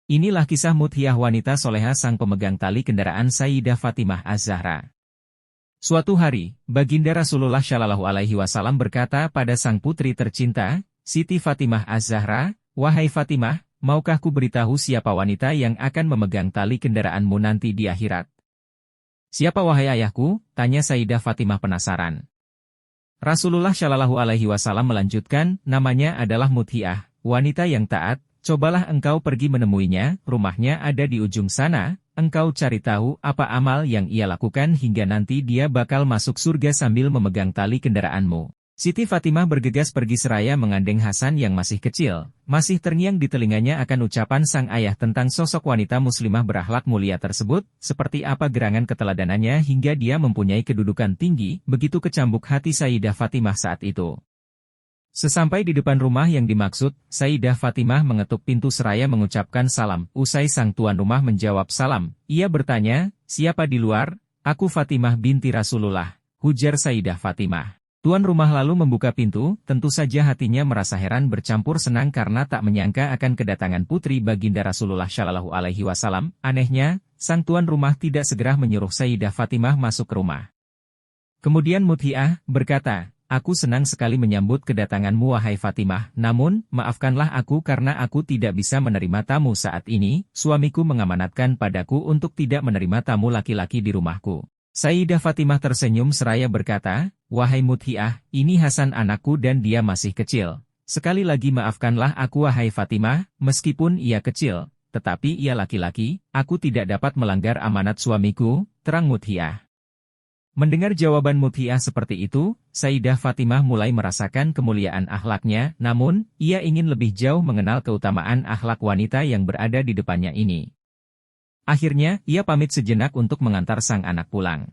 Inilah kisah Muthiah wanita soleha sang pemegang tali kendaraan Sayyidah Fatimah Az-Zahra. Suatu hari, Baginda Rasulullah Shallallahu Alaihi Wasallam berkata pada sang putri tercinta, Siti Fatimah Az-Zahra, "Wahai Fatimah, maukah ku beritahu siapa wanita yang akan memegang tali kendaraanmu nanti di akhirat?" "Siapa wahai ayahku?" tanya Sayyidah Fatimah penasaran. Rasulullah Shallallahu Alaihi Wasallam melanjutkan, "Namanya adalah Muthiah, wanita yang taat. Cobalah engkau pergi menemuinya, rumahnya ada di ujung sana, engkau cari tahu apa amal yang ia lakukan hingga nanti dia bakal masuk surga sambil memegang tali kendaraanmu." Siti Fatimah bergegas pergi seraya mengandeng Hasan yang masih kecil. Masih terngiang di telinganya akan ucapan sang ayah tentang sosok wanita muslimah berakhlak mulia tersebut, seperti apa gerangan keteladanannya hingga dia mempunyai kedudukan tinggi, begitu kecambuk hati Sayyidah Fatimah saat itu. Sesampai di depan rumah yang dimaksud, Sayyidah Fatimah mengetuk pintu seraya mengucapkan salam. Usai sang tuan rumah menjawab salam, ia bertanya, "Siapa di luar?" "Aku Fatimah binti Rasulullah," hujar Sayyidah Fatimah. Tuan rumah lalu membuka pintu, tentu saja hatinya merasa heran bercampur senang karena tak menyangka akan kedatangan putri Baginda Rasulullah Shallallahu Alaihi Wasallam. Anehnya, sang tuan rumah tidak segera menyuruh Sayyidah Fatimah masuk ke rumah. Kemudian Muthiah berkata, "Aku senang sekali menyambut kedatanganmu wahai Fatimah, namun, maafkanlah aku karena aku tidak bisa menerima tamu saat ini, suamiku mengamanatkan padaku untuk tidak menerima tamu laki-laki di rumahku." Sayyidah Fatimah tersenyum seraya berkata, "Wahai Muthiah, ini Hasan anakku dan dia masih kecil. Sekali lagi maafkanlah aku wahai Fatimah, meskipun ia kecil, tetapi ia laki-laki, aku tidak dapat melanggar amanat suamiku," terang Muthiah. Mendengar jawaban Muthiah seperti itu, Sayyidah Fatimah mulai merasakan kemuliaan akhlaknya, namun, ia ingin lebih jauh mengenal keutamaan akhlak wanita yang berada di depannya ini. Akhirnya, ia pamit sejenak untuk mengantar sang anak pulang.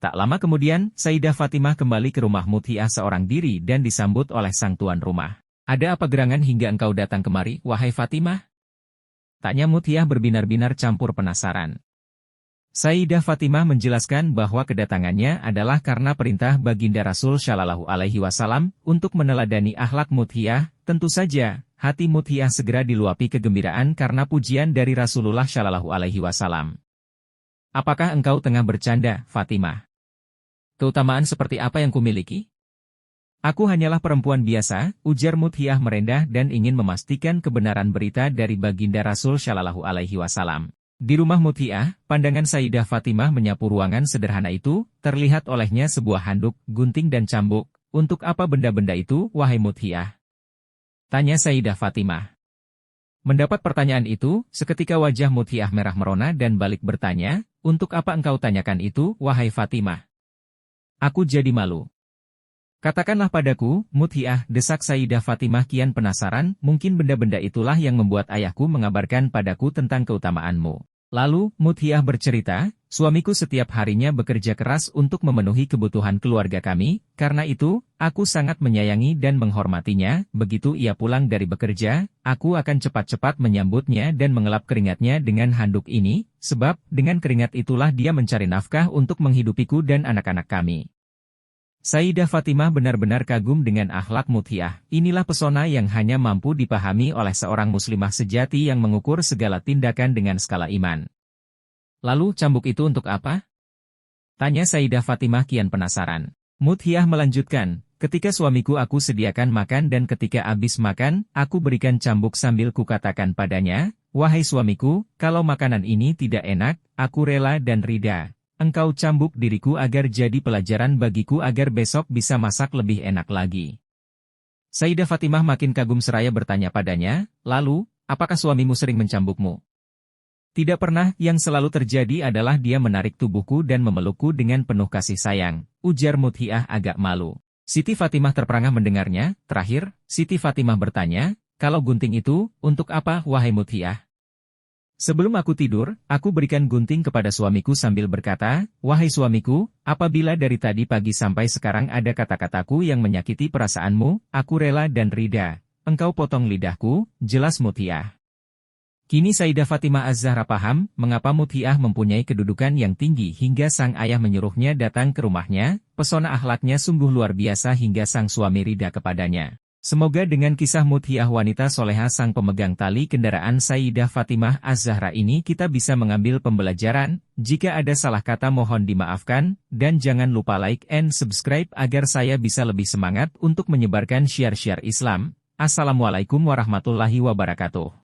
Tak lama kemudian, Sayyidah Fatimah kembali ke rumah Muthiah seorang diri dan disambut oleh sang tuan rumah. "Ada apa gerangan hingga engkau datang kemari, wahai Fatimah?" tanya Muthiah berbinar-binar campur penasaran. Sayyidah Fatimah menjelaskan bahwa kedatangannya adalah karena perintah Baginda Rasul Shallallahu Alaihi Wasallam untuk meneladani akhlak Muthiah. Tentu saja, hati Muthiah segera diluapi kegembiraan karena pujian dari Rasulullah Shallallahu Alaihi Wasallam. "Apakah engkau tengah bercanda, Fatimah? Keutamaan seperti apa yang kumiliki?" "Aku hanyalah perempuan biasa," ujar Muthiah merendah dan ingin memastikan kebenaran berita dari Baginda Rasul Shallallahu Alaihi Wasallam. Di rumah Muthiah, pandangan Sayyidah Fatimah menyapu ruangan sederhana itu, terlihat olehnya sebuah handuk, gunting dan cambuk. "Untuk apa benda-benda itu, wahai Muthiah?" tanya Sayyidah Fatimah. Mendapat pertanyaan itu, seketika wajah Muthiah merah merona dan balik bertanya, "Untuk apa engkau tanyakan itu, wahai Fatimah? Aku jadi malu." "Katakanlah padaku, Muthiah," desak Sayyidah Fatimah kian penasaran, "mungkin benda-benda itulah yang membuat ayahku mengabarkan padaku tentang keutamaanmu." Lalu, Muthiah bercerita, "Suamiku setiap harinya bekerja keras untuk memenuhi kebutuhan keluarga kami, karena itu, aku sangat menyayangi dan menghormatinya. Begitu ia pulang dari bekerja, aku akan cepat-cepat menyambutnya dan mengelap keringatnya dengan handuk ini, sebab dengan keringat itulah dia mencari nafkah untuk menghidupiku dan anak-anak kami." Sayyidah Fatimah benar-benar kagum dengan akhlak Muthiah. Inilah pesona yang hanya mampu dipahami oleh seorang muslimah sejati yang mengukur segala tindakan dengan skala iman. "Lalu cambuk itu untuk apa?" tanya Sayyidah Fatimah kian penasaran. Muthiah melanjutkan, "Ketika suamiku aku sediakan makan dan ketika habis makan, aku berikan cambuk sambil kukatakan padanya, 'Wahai suamiku, kalau makanan ini tidak enak, aku rela dan rida. Engkau cambuk diriku agar jadi pelajaran bagiku agar besok bisa masak lebih enak lagi.'" Sayyidah Fatimah makin kagum seraya bertanya padanya, "Lalu, apakah suamimu sering mencambukmu?" "Tidak pernah, yang selalu terjadi adalah dia menarik tubuhku dan memelukku dengan penuh kasih sayang," ujar Muthiah agak malu. Siti Fatimah terperangah mendengarnya. Terakhir, Siti Fatimah bertanya, "Kalau gunting itu, untuk apa, wahai Muthiah?" "Sebelum aku tidur, aku berikan gunting kepada suamiku sambil berkata, 'Wahai suamiku, apabila dari tadi pagi sampai sekarang ada kata-kataku yang menyakiti perasaanmu, aku rela dan rida. Engkau potong lidahku,'" jelas Muthiah. Kini Sayyidah Fatimah Az-Zahra paham, mengapa Muthiah mempunyai kedudukan yang tinggi hingga sang ayah menyuruhnya datang ke rumahnya. Pesona akhlaknya sungguh luar biasa hingga sang suami rida kepadanya. Semoga dengan kisah mudhiah wanita soleha sang pemegang tali kendaraan Sayyidah Fatimah Az-Zahra ini kita bisa mengambil pembelajaran. Jika ada salah kata mohon dimaafkan, dan jangan lupa like and subscribe agar saya bisa lebih semangat untuk menyebarkan syiar-syiar Islam. Assalamualaikum warahmatullahi wabarakatuh.